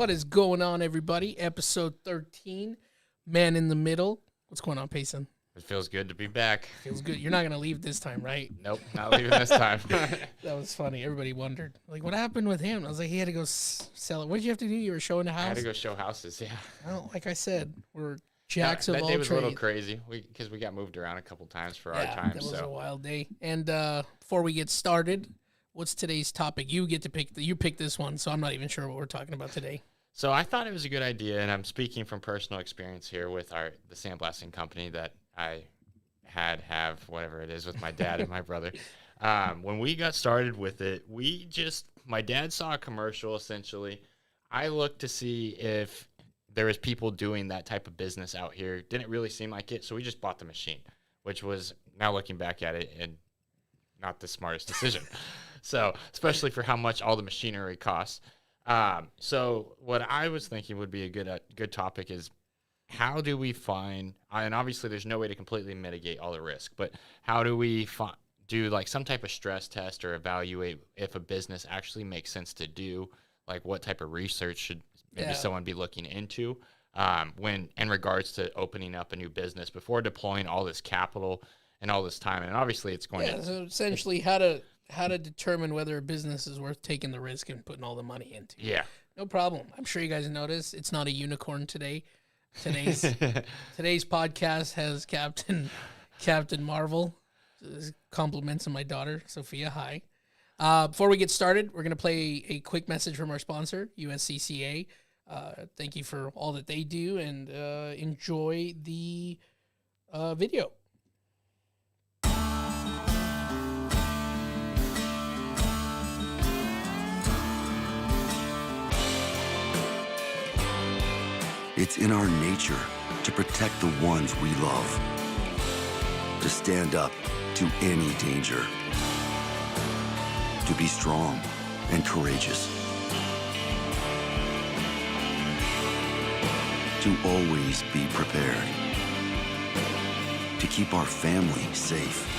What is going on, everybody? Episode 13, Man in the Middle. What's going on, Payson? It feels good to be back. Feels good. You're not going to leave this time, right? Nope, not leaving this time. That was funny. Everybody wondered, like, what happened with him? I was like, he had to go sell it. What did you have to do? You were showing the house? I had to go show houses, yeah. Well, like I said, we're jacks of all That day was a little trades. crazy because we got moved around a couple times for our time. That was a So wild day. And before we get started, what's today's topic? You get to pick. You pick this one, so I'm not even sure what we're talking about today. So I thought it was a good idea, and I'm speaking from personal experience here with the sandblasting company that I have whatever it is with my dad and my brother. When we got started with it, my dad saw a commercial essentially. I looked to see if there was people doing that type of business out here. Didn't really seem like it, so we just bought the machine, which was, now looking back at it, and not the smartest decision. So especially for how much all the machinery costs. So what I was thinking would be a good topic is, how do we find, and obviously there's no way to completely mitigate all the risk, but how do we do like some type of stress test or evaluate if a business actually makes sense to do? Like what type of research should maybe someone be looking into when in regards to opening up a new business before deploying all this capital and all this time? And obviously it's going to... So essentially how to determine whether a business is worth taking the risk and putting all the money into. Yeah. No problem. I'm sure you guys noticed it's not a unicorn today. Today's podcast has Captain Marvel. Compliments on my daughter, Sophia. Hi. Before we get started, we're going to play a quick message from our sponsor, USCCA. Thank you for all that they do, and enjoy the video. It's in our nature to protect the ones we love, to stand up to any danger, to be strong and courageous, to always be prepared, to keep our family safe,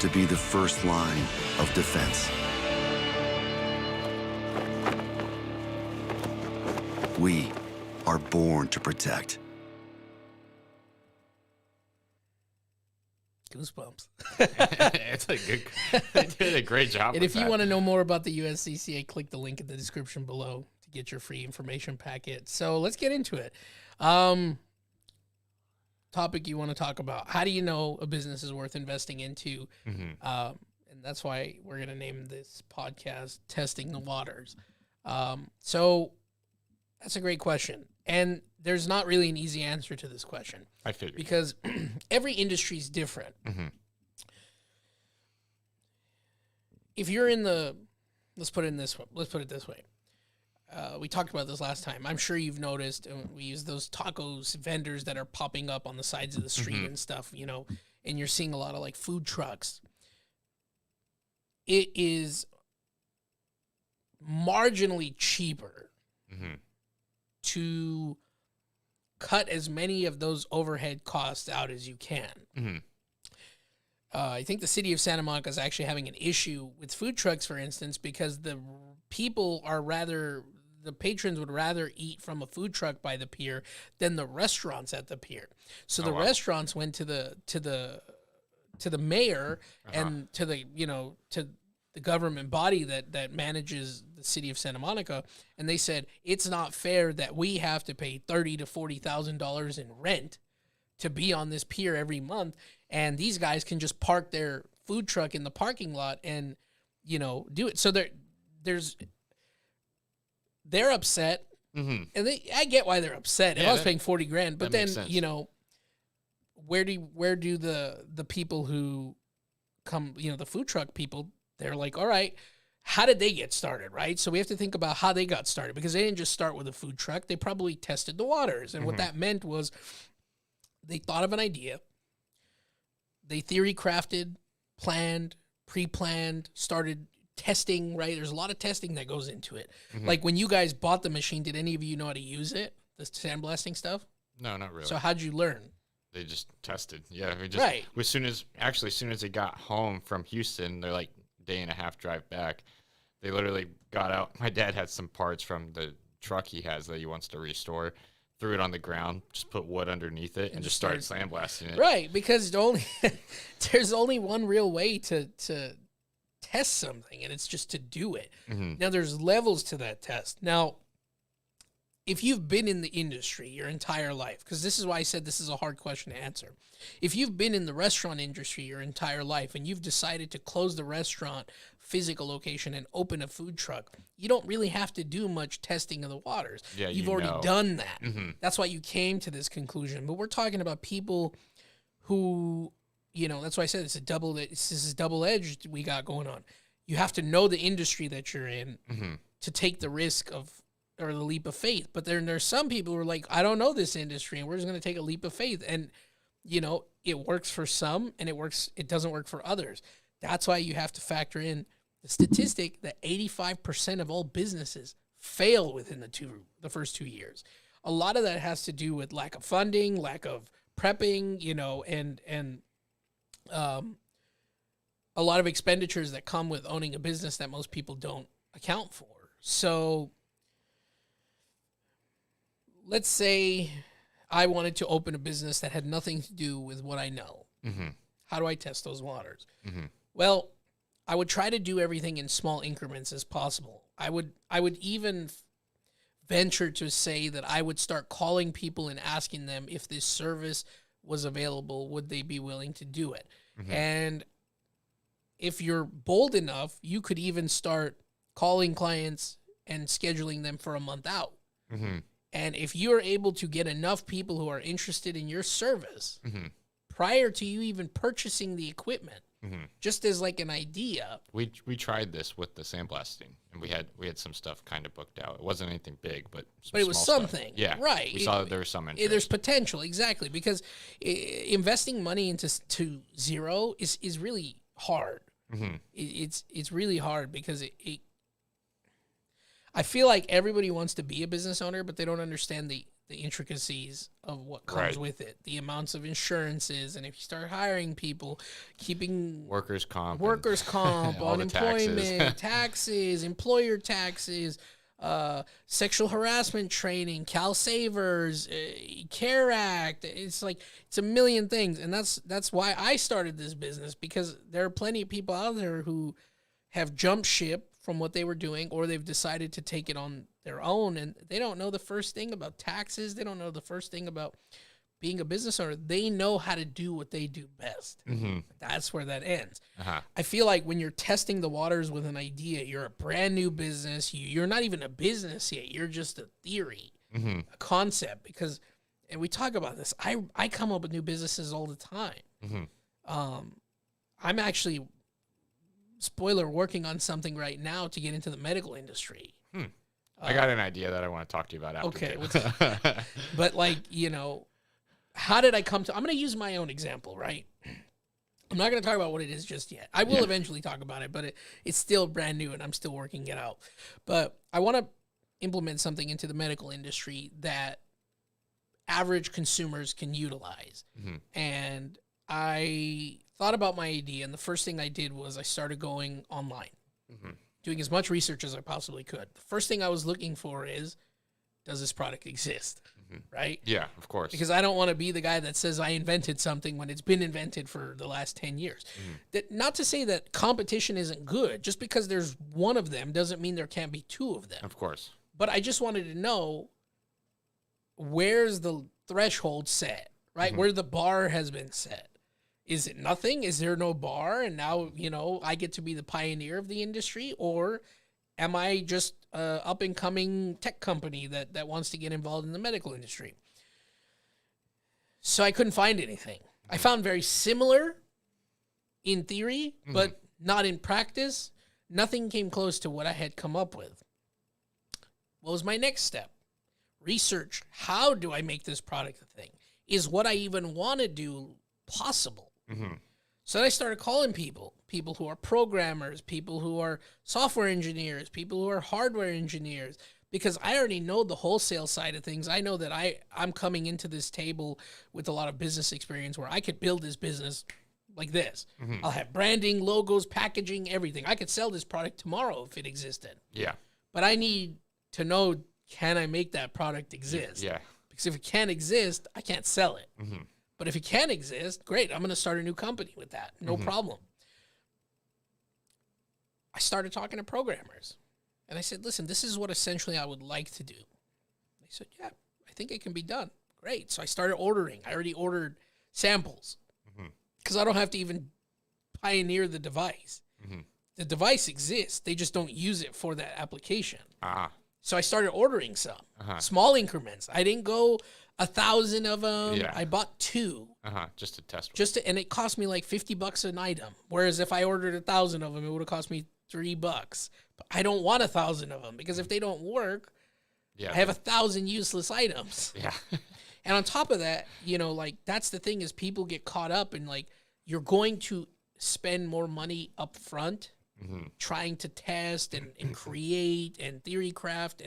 to be the first line of defense. We are born to protect. Goosebumps. It's a good... They did a great job. And if you want to know more about the USCCA, click the link in the description below to get your free information packet. So let's get into it. Topic you want to talk about. How do you know a business is worth investing into? Mm-hmm. And that's why we're going to name this podcast Testing the Waters. So that's a great question. And there's not really an easy answer to this question. I figured. Because every industry is different. Mm-hmm. If you're in the, let's put it this way. We talked about this last time. I'm sure you've noticed we use those tacos vendors that are popping up on the sides of the street and stuff, and you're seeing a lot of like food trucks. It is marginally cheaper to cut as many of those overhead costs out as you can. Mm-hmm. I think the city of Santa Monica is actually having an issue with food trucks, for instance, because the patrons would rather eat from a food truck by the pier than the restaurants at the pier. So restaurants went to the mayor and to the government body that manages the city of Santa Monica, and they said it's not fair that we have to pay $30,000 to $40,000 in rent to be on this pier every month, and these guys can just park their food truck in the parking lot and do it. So they're upset, and I get why they're upset. If I was paying $40,000, but then where do the people who come, the food truck people? They're like, all right, how did they get started, right? So we have to think about how they got started, because they didn't just start with a food truck. They probably tested the waters. And what that meant was they thought of an idea. They theory crafted, planned, pre-planned, started testing, right? There's a lot of testing that goes into it. Like when you guys bought the machine, did any of you know how to use it? The sandblasting stuff? No, not really. So how'd you learn? They just tested. Yeah, as soon as they got home from Houston, they're like day and a half drive back. They literally got out. My dad had some parts from the truck he has that he wants to restore, threw it on the ground, just put wood underneath it, and just started sandblasting it. Right, because there's only one real way to test something, and it's just to do it. Mm-hmm. Now, there's levels to that test. Now, if you've been in the industry your entire life, because this is why I said this is a hard question to answer. If you've been in the restaurant industry your entire life and you've decided to close the restaurant physical location and open a food truck, you don't really have to do much testing of the waters. Yeah, you've already done that. Mm-hmm. That's why you came to this conclusion. But we're talking about people who, that's why I said this is double-edged we got going on. You have to know the industry that you're in mm-hmm. to take the risk or the leap of faith. But then there's some people who are like, I don't know this industry, and we're just going to take a leap of faith. And, it works for some, and it doesn't work for others. That's why you have to factor in the statistic that 85% of all businesses fail within the first 2 years. A lot of that has to do with lack of funding, lack of prepping, and a lot of expenditures that come with owning a business that most people don't account for. So let's say I wanted to open a business that had nothing to do with what I know. Mm-hmm. How do I test those waters? Mm-hmm. Well, I would try to do everything in small increments as possible. I would even venture to say that I would start calling people and asking them if this service was available, would they be willing to do it? Mm-hmm. And if you're bold enough, you could even start calling clients and scheduling them for a month out. Mm-hmm. And if you're able to get enough people who are interested in your service mm-hmm. prior to you even purchasing the equipment, mm-hmm. just as like an idea. We tried this with the sandblasting, and we had some stuff kind of booked out. It wasn't anything big, but it was something. Stuff. Yeah, right. We saw that there was some interest. There's potential, exactly, because investing money into zero is really hard. Mm-hmm. It's really hard because I feel like everybody wants to be a business owner, but they don't understand the intricacies of what comes with it, the amounts of insurances, and if you start hiring people, keeping workers' comp, unemployment, taxes, employer taxes, sexual harassment training, CalSavers, CARE Act. It's a million things, and that's why I started this business, because there are plenty of people out there who have jumped ship from what they were doing, or they've decided to take it on their own, and they don't know the first thing about taxes. They don't know the first thing about being a business owner. They know how to do what they do best. Mm-hmm. That's where that ends. Uh-huh. I feel like when you're testing the waters with an idea, you're a brand new business. You're not even a business yet. You're just a theory, mm-hmm. a concept. And we talk about this. I come up with new businesses all the time. Mm-hmm. I'm actually, spoiler, working on something right now to get into the medical industry. I got an idea that I want to talk to you about after. Okay. But how did I come to... I'm going to use my own example, right? I'm not going to talk about what it is just yet. I will eventually talk about it, but it's still brand new and I'm still working it out. But I want to implement something into the medical industry that average consumers can utilize. Mm-hmm. And I thought about my idea, and the first thing I did was I started going online. Mm-hmm. Doing as much research as I possibly could. The first thing I was looking for is, does this product exist? Mm-hmm. Right? Yeah, of course. Because I don't want to be the guy that says I invented something when it's been invented for the last 10 years. Mm-hmm. That, not to say that competition isn't good. Just because there's one of them doesn't mean there can't be two of them. Of course. But I just wanted to know, where's the threshold set, right? Mm-hmm. Where the bar has been set. Is it nothing? Is there no bar? And now, I get to be the pioneer of the industry? Or am I just an up-and-coming tech company that wants to get involved in the medical industry? So I couldn't find anything. I found very similar in theory, mm-hmm. but not in practice. Nothing came close to what I had come up with. What was my next step? Research. How do I make this product a thing? Is what I even want to do possible? Mm-hmm. So then I started calling people who are programmers, people who are software engineers, people who are hardware engineers, because I already know the wholesale side of things. I know that I'm coming into this table with a lot of business experience where I could build this business like this. I'll have branding, logos, packaging, everything. I could sell this product tomorrow if it existed. Yeah. But I need to know, can I make that product exist? Yeah. Because if it can't exist, I can't sell it. But if it can exist, great. I'm going to start a new company with that. No problem. I started talking to programmers. And I said, listen, this is what essentially I would like to do. They said, yeah, I think it can be done. Great. So I started ordering. I already ordered samples because I don't have to even pioneer the device. The device exists. They just don't use it for that application. So I started ordering some small increments. I didn't go 1,000 of them. Yeah. I bought 2. Just to test. And it cost me like $50 an item. Whereas if I ordered 1,000 of them, it would have cost me $3. But I don't want 1,000 of them because if they don't work, I have 1,000 useless items. Yeah. And on top of that, you know, like that's the thing is people get caught up in like you're going to spend more money up front trying to test and create and theory craft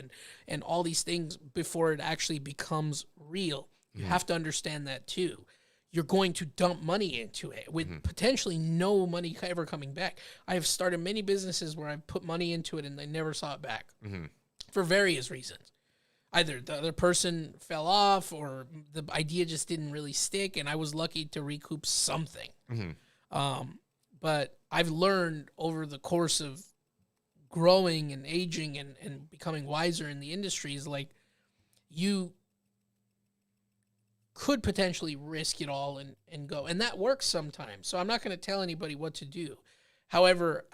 and all these things before it actually becomes real. You have to understand that too. You're going to dump money into it with potentially no money ever coming back. I have started many businesses where I put money into it and they never saw it back for various reasons. Either the other person fell off or the idea just didn't really stick, and I was lucky to recoup something. But I've learned over the course of growing and aging and becoming wiser in the industry is like you could potentially risk it all and go. And that works sometimes. So I'm not going to tell anybody what to do. However,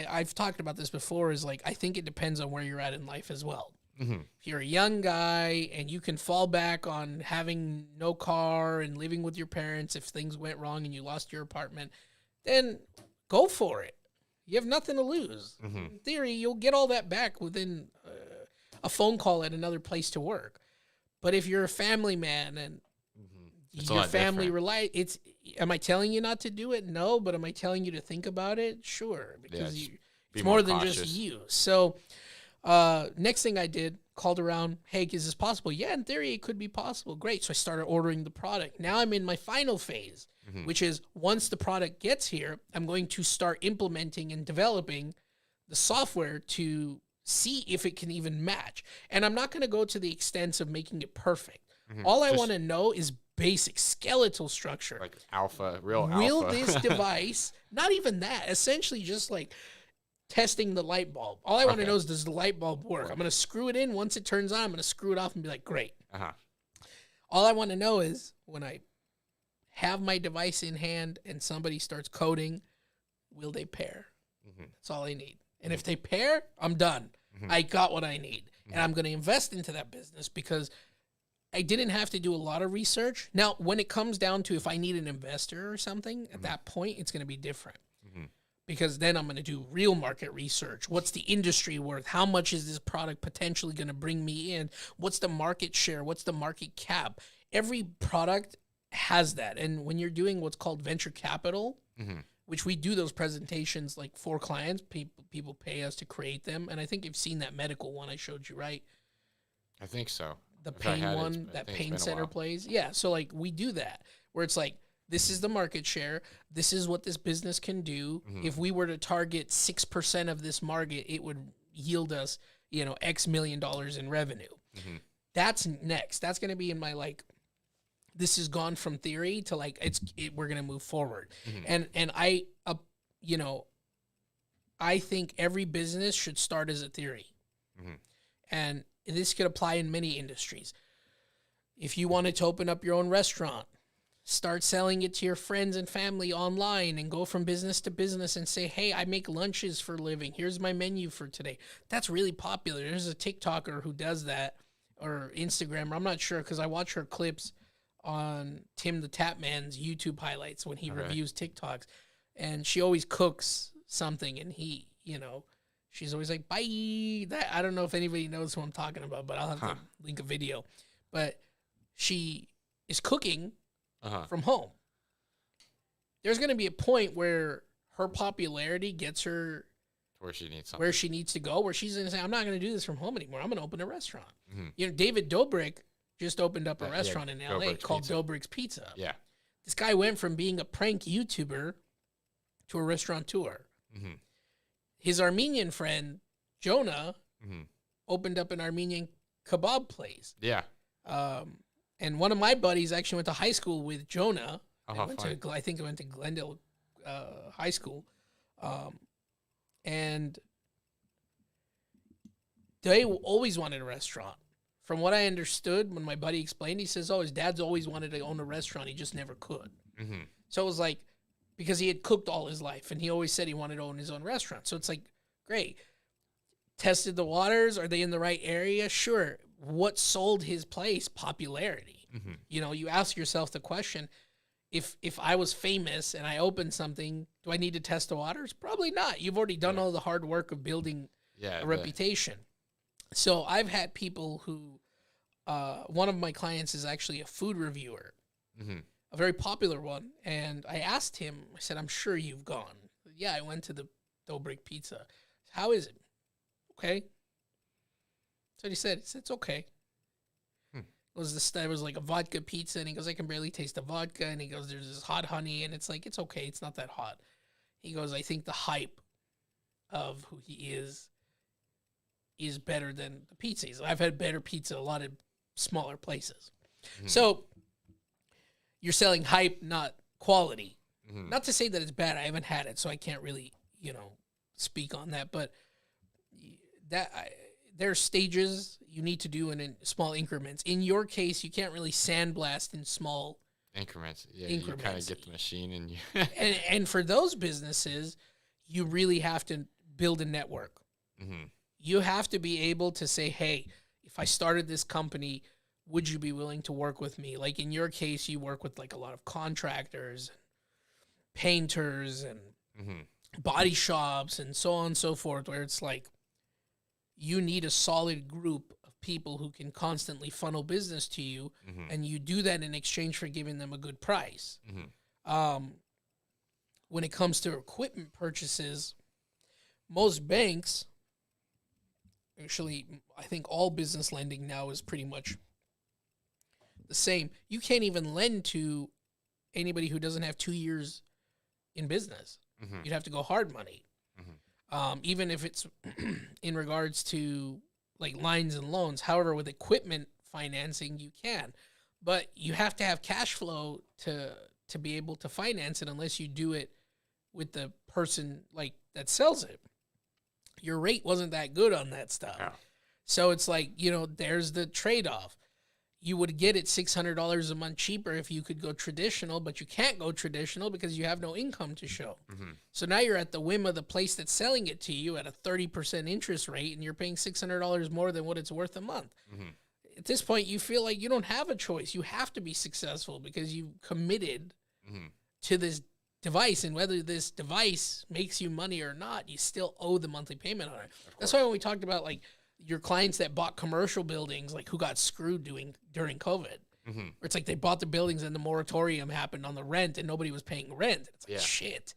I've talked about this before is like I think it depends on where you're at in life as well. If you're a young guy and you can fall back on having no car and living with your parents if things went wrong and you lost your apartment, then go for it. You have nothing to lose. In theory, you'll get all that back within a phone call at another place to work. But if you're a family man and your family am I telling you not to do it? No, but am I telling you to think about it? Sure, because it's more than just you. So next thing I did, called around, hey, is this possible? Yeah, in theory, it could be possible. Great. So I started ordering the product. Now I'm in my final phase, which is once the product gets here, I'm going to start implementing and developing the software to see if it can even match. And I'm not going to go to the extent of making it perfect. All I want to know is basic skeletal structure. Like real alpha. Will this device, not even that, essentially just like testing the light bulb. All I want to know is, does the light bulb work? I'm going to screw it in. Once it turns on, I'm going to screw it off and be like, great. All I want to know is when I have my device in hand and somebody starts coding, will they pair? That's all I need. And if they pair, I'm done. I got what I need. And I'm going to invest into that business because I didn't have to do a lot of research. Now, when it comes down to if I need an investor or something, at that point, it's going to be different. Because then I'm going to do real market research. What's the industry worth? How much is this product potentially going to bring me in? What's the market share? What's the market cap? Every product has that. And when you're doing what's called venture capital, which we do those presentations like for clients, people pay us to create them. And I think you've seen that medical one I showed you, right? I think so. The pain one that Pain Center plays. Yeah. So like we do that where it's like, this is the market share. This is what this business can do. If we were to target 6% of this market, it would yield us, X million dollars in revenue. That's next. That's going to be in my like, this has gone from theory to like, we're going to move forward. And I, I think every business should start as a theory. And this could apply in many industries. If you wanted to open up your own restaurant, start selling it to your friends and family online and go from business to business and say, hey, I make lunches for a living. Here's my menu for today. That's really popular. There's a TikToker who does that, or Instagrammer. I'm not sure because I watch her clips on Tim the Tap Man's YouTube highlights when he reviews TikToks. And she always cooks something and he, she's always like, bye. I don't know if anybody knows who I'm talking about, but I'll have to link a video. But she is cooking from home. There's going to be a point where her popularity gets her where she needs to go, where she's going to say, I'm not going to do this from home anymore. I'm going to open a restaurant. David Dobrik just opened up a restaurant in LA called Dobrik's Pizza. Yeah. This guy went from being a prank YouTuber to a restaurateur. Mm-hmm. His Armenian friend, Jonah, Mm-hmm. opened up an Armenian kebab place. Yeah. And one of my buddies actually went to high school with Jonah. Oh, I think I went to Glendale High School. And they always wanted a restaurant. From what I understood, when my buddy explained, he says, his dad's always wanted to own a restaurant. He just never could. Mm-hmm. So it was like, because he had cooked all his life, and he always said he wanted to own his own restaurant. So it's like, great. Tested the waters. Are they in the right area? Sure. What sold his place? Popularity. Mm-hmm. You know, you ask yourself the question, if I was famous and I opened something, do I need to test the waters? Probably not. You've already done all the hard work of building a reputation. So I've had people who, one of my clients is actually a food reviewer, mm-hmm. a very popular one. And I asked him, I said, I'm sure you've gone. Yeah, I went to the Dobrik Pizza. How is it? Okay. So he said, it's okay. It was like a vodka pizza, and he goes, I can barely taste the vodka, and he goes, there's this hot honey, and it's like, it's okay, it's not that hot. He goes, I think the hype of who he is better than the pizza. I've had better pizza a lot of smaller places. Mm-hmm. So you're selling hype, not quality. Mm-hmm. Not to say that it's bad. I haven't had it, so I can't really, speak on that, but there are stages you need to do in small increments. In your case, you can't really sandblast in small increments. Yeah, you kind of get the machine and you. and for those businesses, you really have to build a network. Mm-hmm. You have to be able to say, hey, if I started this company, would you be willing to work with me? Like in your case, you work with like a lot of contractors, painters, and mm-hmm. body shops, and so on and so forth, where it's like, you need a solid group of people who can constantly funnel business to you, mm-hmm. and you do that in exchange for giving them a good price. Mm-hmm. When it comes to equipment purchases, most banks, actually, I think all business lending now is pretty much the same. You can't even lend to anybody who doesn't have 2 years in business. Mm-hmm. You'd have to go hard money. Mm-hmm. Even if it's in regards to like lines and loans. However, with equipment financing, you can, but you have to have cash flow to be able to finance it, unless you do it with the person like that sells it. Your rate wasn't that good on that stuff. Yeah. So it's like, there's the trade-off. You would get it $600 a month cheaper if you could go traditional, but you can't go traditional because you have no income to show. Mm-hmm. So now you're at the whim of the place that's selling it to you at a 30% interest rate, and you're paying $600 more than what it's worth a month. Mm-hmm. At this point, you feel like you don't have a choice. You have to be successful because you've committed mm-hmm. to this device, and whether this device makes you money or not, you still owe the monthly payment on it. That's why when we talked about like your clients that bought commercial buildings, like who got screwed during COVID, mm-hmm. where it's like they bought the buildings and the moratorium happened on the rent and nobody was paying rent. It's like, shit,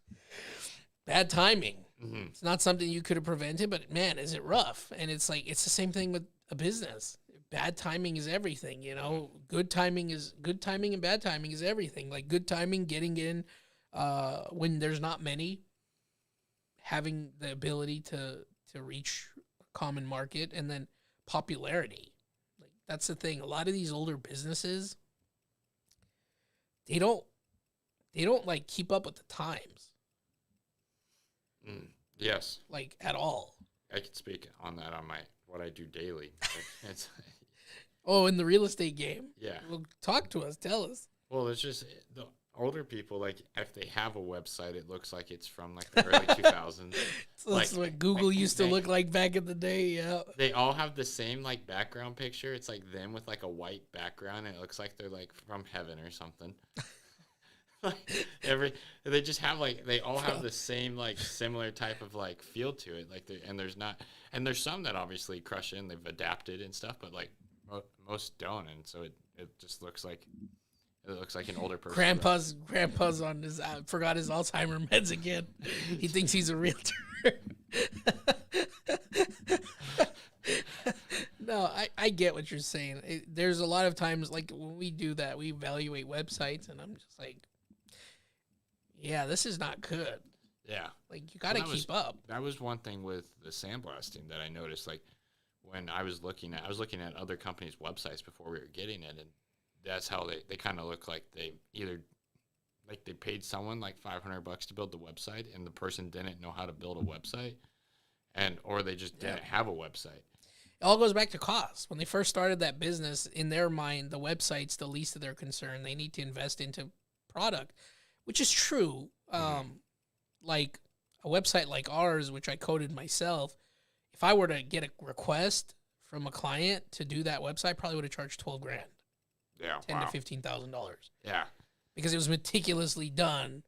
bad timing. Mm-hmm. It's not something you could have prevented, but man, is it rough. And it's like, it's the same thing with a business. Bad timing is everything, good timing and bad timing is everything. Like good timing, getting in when there's not many, having the ability to reach a common market, and then popularity. Like that's the thing. A lot of these older businesses, they don't like keep up with the times. Yes. Like at all. I could speak on that on what I do daily. It's in the real estate game. Yeah. Well, talk to us. Tell us. Well, it's just the older people, like if they have a website, it looks like it's from like the early 2000s. So that's what Google used to look like back in the day. Yeah. They all have the same like background picture. It's like them with like a white background, and it looks like they're like from heaven or something. They just have like, they all have the same like similar type of like feel to it. Like there's some that obviously crush in, they've adapted and stuff, but like most don't, and so it just looks like an older person. Grandpa's on his forgot his Alzheimer's meds again. He thinks he's a realtor. No, I get what you're saying. There's a lot of times like when we do that, we evaluate websites, and I'm just like, yeah, this is not good. Yeah. Like, you got to keep up. That was one thing with the sandblasting that I noticed. Like, when I was looking at other companies' websites before we were getting it, and that's how they kind of look like they either, like, they paid someone like $500 to build the website, and the person didn't know how to build a website, or they just didn't have a website. It all goes back to cost. When they first started that business, in their mind, the website's the least of their concern. They need to invest into product, which is true. Like a website like ours, which I coded myself, if I were to get a request from a client to do that website, I probably would have charged $12,000. Yeah, $10,000 to $15,000. Yeah, because it was meticulously done.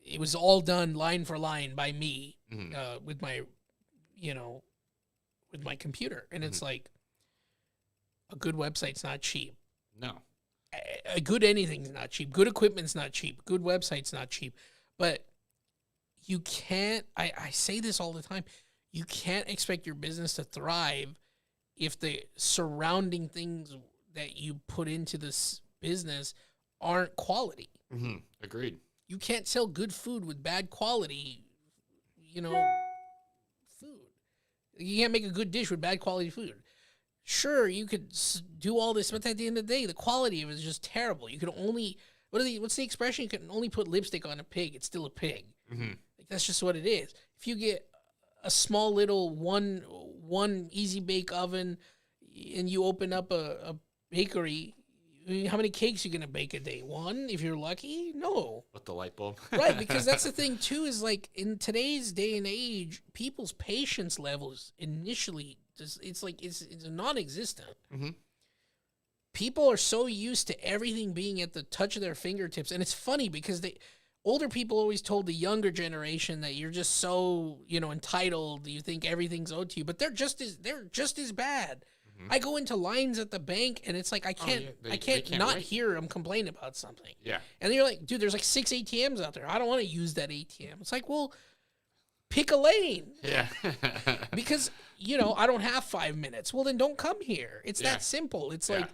It was all done line for line by me with my, with my computer. And it's like, a good website's not cheap. No. A good anything's not cheap. Good equipment's not cheap. Good website's not cheap. But you can't, I say this all the time, you can't expect your business to thrive if the surrounding things that you put into this business aren't quality. Agreed. You can't sell good food with bad quality, food. You can't make a good dish with bad quality food. Sure, you could do all this, but at the end of the day, the quality of it is just terrible. You can only, what's the expression? You can only put lipstick on a pig. It's still a pig. Like, that's just what it is. If you get a small little one easy bake oven and you open up a bakery, how many cakes are you going to bake a day? One, if you're lucky? No. With the light bulb. Right, because that's the thing, too, is like in today's day and age, people's patience levels initially, it's non-existent. People are so used to everything being at the touch of their fingertips. And it's funny because older people always told the younger generation that you're just so, entitled, you think everything's owed to you. But they're just as bad. I go into lines at the bank, and it's like I can't not hear them complain about something. Yeah. And you're like, dude, there's like 6 ATMs out there. I don't want to use that ATM. It's like, well, pick a lane. Yeah. Because, I don't have 5 minutes. Well, then don't come here. It's that simple. It's like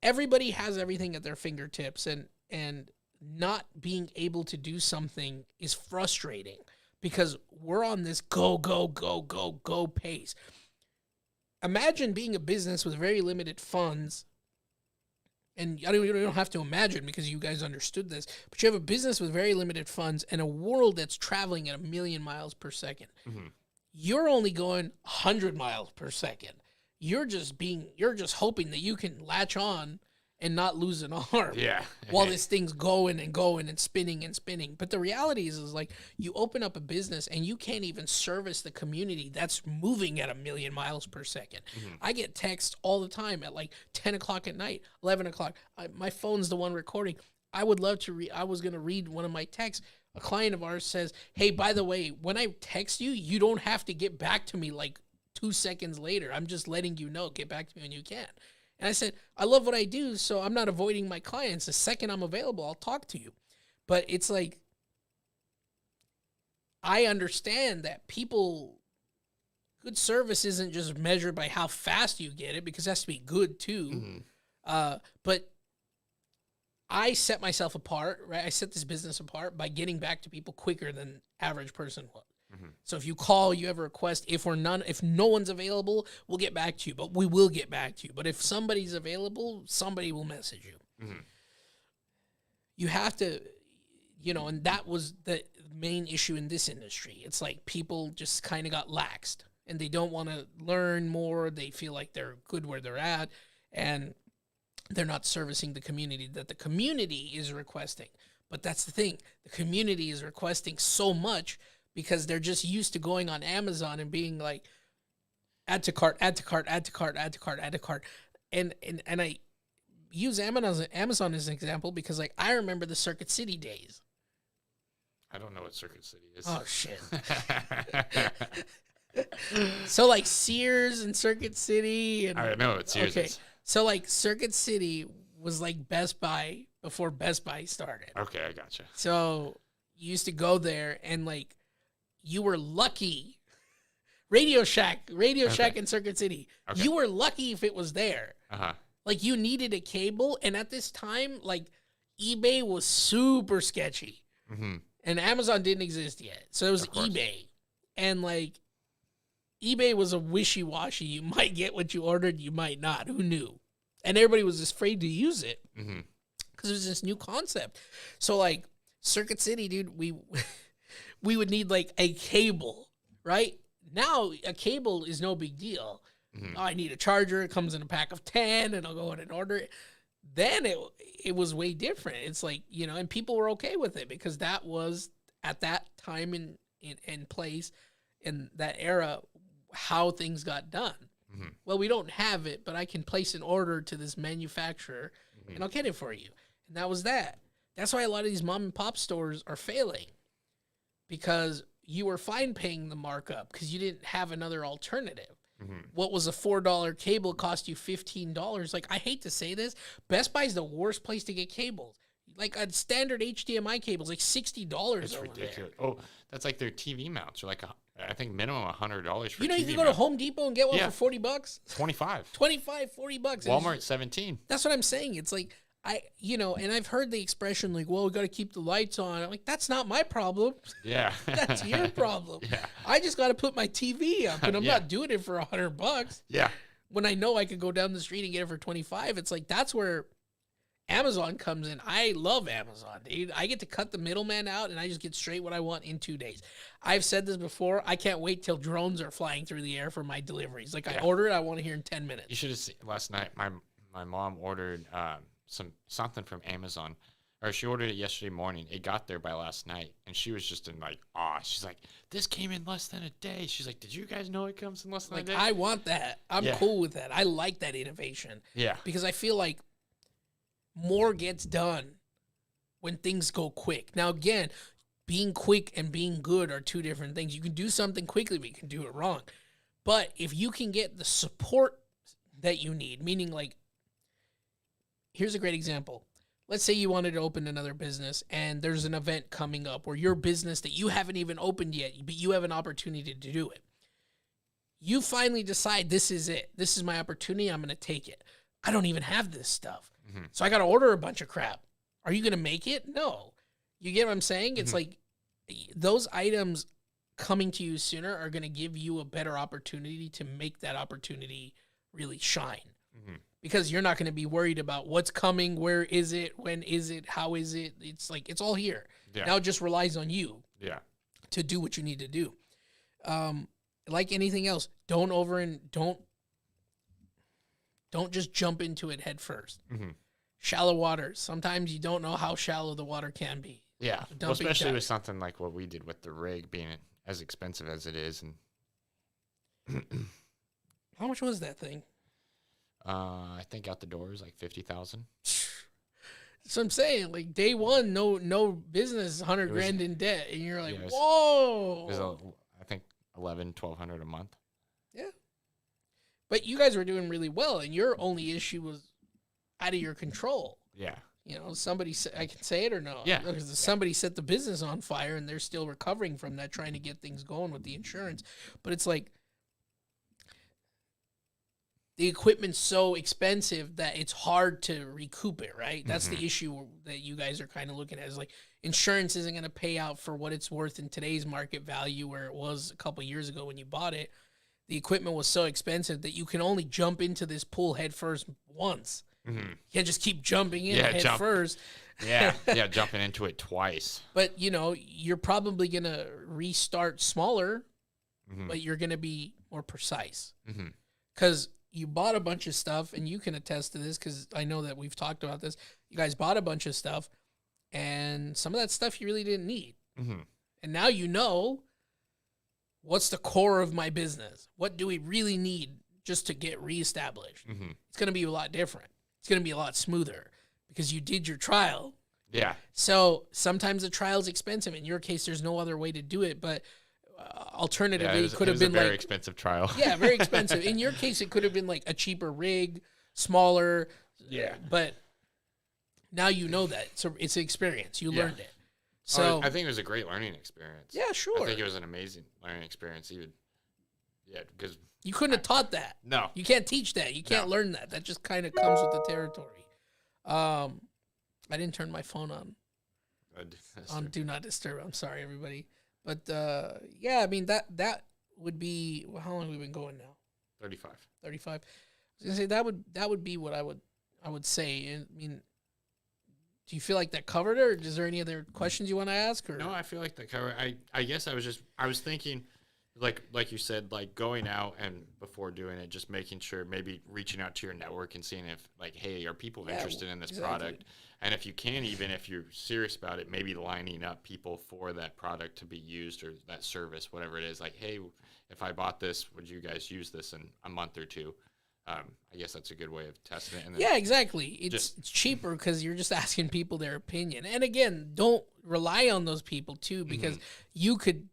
everybody has everything at their fingertips, and not being able to do something is frustrating because we're on this go, go, go, go, go pace. Imagine being a business with very limited funds, and you don't have to imagine because you guys understood this, but you have a business with very limited funds and a world that's traveling at 1,000,000 miles per second. You're only going 100 miles per second. You're just hoping that you can latch on and not lose an arm while this thing's going and going and spinning and spinning. But the reality is like you open up a business and you can't even service the community that's moving at 1,000,000 miles per second. I get texts all the time at like 10 o'clock at night, 11 o'clock. My phone's the one recording. I would love to read. I was going to read one of my texts. A client of ours says, hey, by the way, when I text you, you don't have to get back to me like 2 seconds later. I'm just letting you know, get back to me when you can. And I said, I love what I do, so I'm not avoiding my clients. The second I'm available, I'll talk to you. But it's like, I understand that good service isn't just measured by how fast you get it, because it has to be good too. But I set myself apart, right? I set this business apart by getting back to people quicker than average person would. So if you call, you have a request, if no one's available, we'll get back to you, but we will get back to you. But if somebody's available, somebody will message you. You have to, and that was the main issue in this industry. It's like people just kind of got laxed and they don't want to learn more. They feel like they're good where they're at and they're not servicing the community that the community is requesting. But that's the thing. The community is requesting so much because they're just used to going on Amazon and being like, add to cart, add to cart, add to cart, add to cart, add to cart. And I use Amazon as an example because like I remember the Circuit City days. I don't know what Circuit City is. Oh, shit. So like Sears and Circuit City. And, I know what Sears is. So like Circuit City was like Best Buy before Best Buy started. Okay, I gotcha. So you used to go there and like, you were lucky. Radio Shack in Circuit City. Okay. You were lucky if it was there. Like you needed a cable, and at this time, like eBay was super sketchy. And Amazon didn't exist yet. So it was eBay. And like eBay was a wishy-washy. You might get what you ordered, you might not. Who knew? And everybody was afraid to use it because it was this new concept. So like Circuit City, dude, we would need like a cable, right? Now a cable is no big deal. Oh, I need a charger. It comes in a pack of 10 and I'll go in and order it. Then it was way different. It's like, you know, and people were okay with it because that was at that time and place in that era how things got done. Well, we don't have it, but I can place an order to this manufacturer and I'll get it for you. And that was that. That's why a lot of these mom and pop stores are failing because you were fine paying the markup because you didn't have another alternative. What was a $4 cable cost you $15? Like, I hate to say this, Best Buy is the worst place to get cables. Like a standard HDMI cable is like $60. It's ridiculous. There. Oh, that's like their TV mounts are like I think minimum $100 for. You know, TV you can go to Home Depot and get one for $40. 25. 40 bucks. Walmart 17. That's what I'm saying. It's like and I've heard the expression like, well, we got to keep the lights on. I'm like, that's not my problem. Yeah. That's your problem. Yeah. I just got to put my TV up and I'm not doing it for $100. Yeah. When I know I could go down the street and get it for 25, it's like, that's where Amazon comes in. I love Amazon, dude. I get to cut the middleman out and I just get straight what I want in 2 days. I've said this before. I can't wait till drones are flying through the air for my deliveries. Like I order it, I want to hear in 10 minutes. You should have seen last night. My mom ordered something from Amazon, or she ordered it yesterday morning. It got there by last night, and she was just in like awe. She's like, "This came in less than a day." She's like, "Did you guys know it comes in less than a day?" I want that. I'm cool with that. I like that innovation. Yeah, because I feel like more gets done when things go quick. Now, again, being quick and being good are two different things. You can do something quickly, but you can do it wrong. But if you can get the support that you need, meaning like, here's a great example. Let's say you wanted to open another business and there's an event coming up where your business that you haven't even opened yet, but you have an opportunity to do it. You finally decide this is it. This is my opportunity. I'm going to take it. I don't even have this stuff. So I got to order a bunch of crap. Are you going to make it? No. You get what I'm saying? It's like those items coming to you sooner are going to give you a better opportunity to make that opportunity really shine. Because you're not going to be worried about what's coming, where is it, when is it, how is it. It's like, it's all here. Yeah. Now it just relies on you to do what you need to do. Like anything else, don't just jump into it head first. Shallow water. Sometimes you don't know how shallow the water can be. Yeah, well, especially with something like what we did with the rig being as expensive as it is. And how much was that thing? I think out the door is like 50,000. So I'm saying, like day one, no business, 100 grand in debt, and you're like, whoa. It was I think $1,200 a month. Yeah, but you guys were doing really well, and your only issue was out of your control. Yeah. You know, I can say it or no? Yeah. Because somebody set the business on fire, and they're still recovering from that, trying to get things going with the insurance. But it's like, the equipment's so expensive that it's hard to recoup it, right? That's the issue that you guys are kind of looking at, is like insurance isn't going to pay out for what it's worth in today's market value, where it was a couple of years ago when you bought it. The equipment was so expensive that you can only jump into this pool head first once. You can't just keep jumping in head first. Jumping into it twice. But, you know, you're probably going to restart smaller, but you're going to be more precise. Because you bought a bunch of stuff, and you can attest to this because I know that we've talked about this. You guys bought a bunch of stuff, and some of that stuff you really didn't need. And now you know what's the core of my business. What do we really need just to get reestablished? It's going to be a lot different. It's going to be a lot smoother because you did your trial. Yeah. So sometimes the trial's expensive. In your case, there's no other way to do it, but alternatively, it could have been a very expensive trial. Yeah, very expensive. In your case, it could have been like a cheaper rig, smaller. Yeah. But now you know that. So it's an experience. You learned it. So I think it was a great learning experience. Yeah, sure. I think it was an amazing learning experience. Because you couldn't have taught that. No. You can't teach that. You can't learn that. That just kind of comes with the territory. I didn't turn my phone on. on Do Not Disturb. I'm sorry, everybody. But yeah, I mean that would be, well, how long have we been going now? 35. 35. I was gonna say that would be what I would say. I mean, do you feel like that covered it, or is there any other questions you want to ask? Or? No, I feel like that covered. I guess I was thinking, like you said, like going out and before doing it, just making sure, maybe reaching out to your network and seeing if, like, hey, are people interested in this product? And if you can, even if you're serious about it, maybe lining up people for that product to be used, or that service, whatever it is. Like, hey, if I bought this, would you guys use this in a month or two? I guess that's a good way of testing it. And yeah, exactly. It's cheaper because you're just asking people their opinion. And again, don't rely on those people too, because you could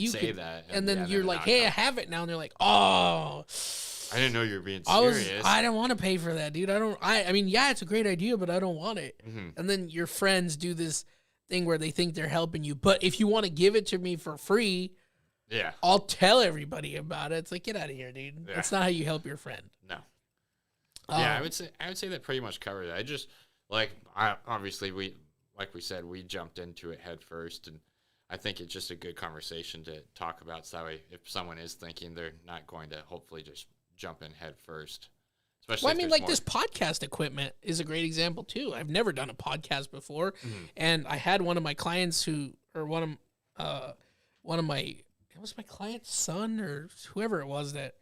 say that, and then you're like, hey, I have it now, and they're like, oh, I didn't know you were being serious. I don't want to pay for that, dude. I mean, yeah, it's a great idea, but I don't want it. And then your friends do this thing where they think they're helping you, but if you want to give it to me for free, yeah, I'll tell everybody about it. It's like, get out of here, dude. Yeah. That's not how you help your friend. No. Yeah, I would say that pretty much covered it. I just, obviously like we said, we jumped into it head first, and I think it's just a good conversation to talk about, so that way if someone is thinking, they're not going to hopefully just jump in head first. Especially, well, I mean, like this podcast equipment is a great example too. I've never done a podcast before, and I had one of my clients one of my, it was my client's son or whoever it was that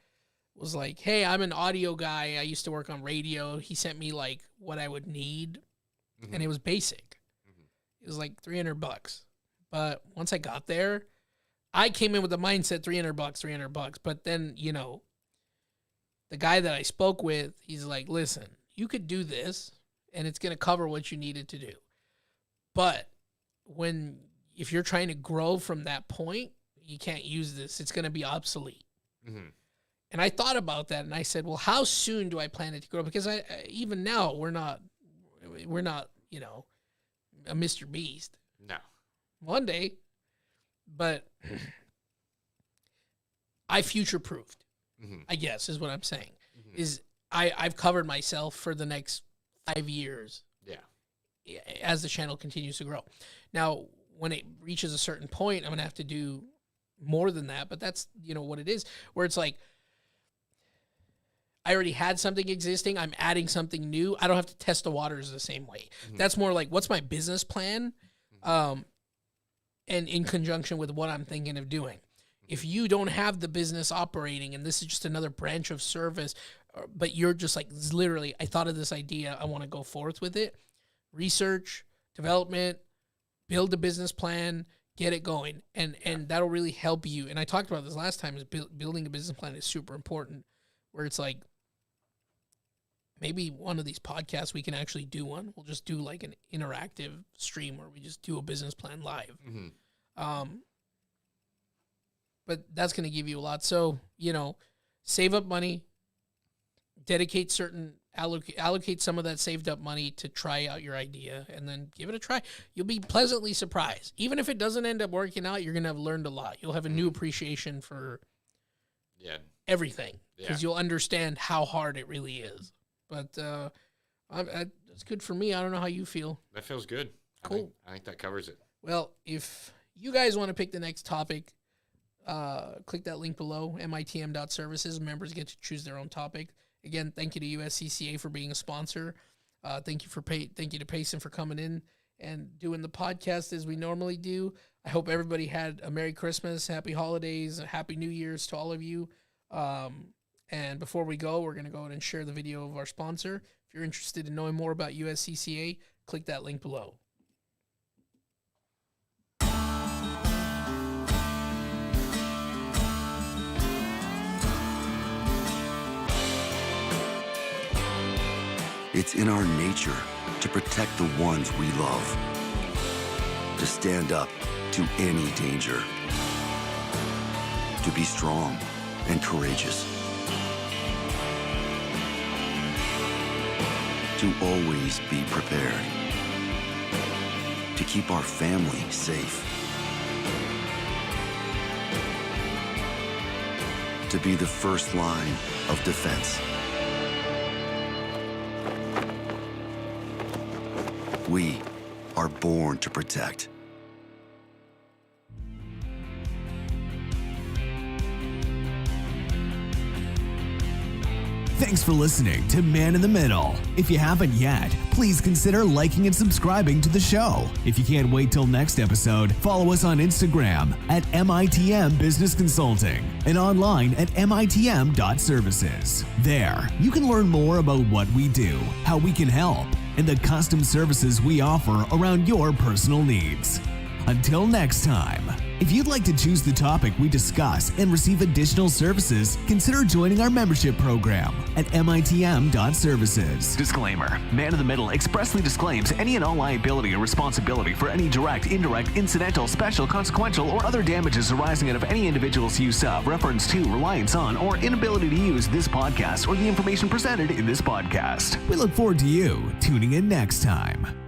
was like, hey, I'm an audio guy. I used to work on radio. He sent me like what I would need, and it was basic. It was like $300. But once I got there, I came in with the mindset $300. But then, you know, the guy that I spoke with, he's like, listen, you could do this and it's going to cover what you needed to do. But if you're trying to grow from that point, you can't use this. It's going to be obsolete. And I thought about that, and I said, well, how soon do I plan it to grow? Because even now, we're not, you know, a Mr. Beast. No. One day, but I future-proofed, I guess, is what I'm saying. Is I've covered myself for the next 5 years. Yeah. As the channel continues to grow. Now, when it reaches a certain point, I'm going to have to do more than that, but that's, you know, what it is, where it's like, I already had something existing. I'm adding something new. I don't have to test the waters the same way. That's more like, what's my business plan? And in conjunction with what I'm thinking of doing. If you don't have the business operating and this is just another branch of service, but you're just like, literally, I thought of this idea, I want to go forth with it. Research, development, build a business plan, get it going. And that'll really help you. And I talked about this last time, is building a business plan is super important, where it's like, maybe one of these podcasts, we can actually do one. We'll just do like an interactive stream where we just do a business plan live. But that's going to give you a lot. So, you know, save up money, allocate some of that saved up money to try out your idea, and then give it a try. You'll be pleasantly surprised. Even if it doesn't end up working out, you're going to have learned a lot. You'll have a new appreciation for everything, because you'll understand how hard it really is. But it's good for me. I don't know how you feel. That feels good. Cool. I think that covers it. Well, if you guys want to pick the next topic, click that link below, mitm.services. Members get to choose their own topic. Again, thank you to USCCA for being a sponsor. Thank you to Payson for coming in and doing the podcast as we normally do. I hope everybody had a Merry Christmas, Happy Holidays, Happy New Year's to all of you. And before we go, we're going to go ahead and share the video of our sponsor. If you're interested in knowing more about USCCA, click that link below. It's in our nature to protect the ones we love, to stand up to any danger, to be strong and courageous, to always be prepared, to keep our family safe, to be the first line of defense. We are born to protect. Thanks for listening to Man in the Middle. If you haven't yet, please consider liking and subscribing to the show. If you can't wait till next episode, follow us on Instagram at MITM Business Consulting and online at mitm.services. There, you can learn more about what we do, how we can help, and the custom services we offer around your personal needs. Until next time, if you'd like to choose the topic we discuss and receive additional services, consider joining our membership program at mitm.services. Disclaimer: Man in the Middle expressly disclaims any and all liability or responsibility for any direct, indirect, incidental, special, consequential, or other damages arising out of any individual's use of, reference to, reliance on, or inability to use this podcast or the information presented in this podcast. We look forward to you tuning in next time.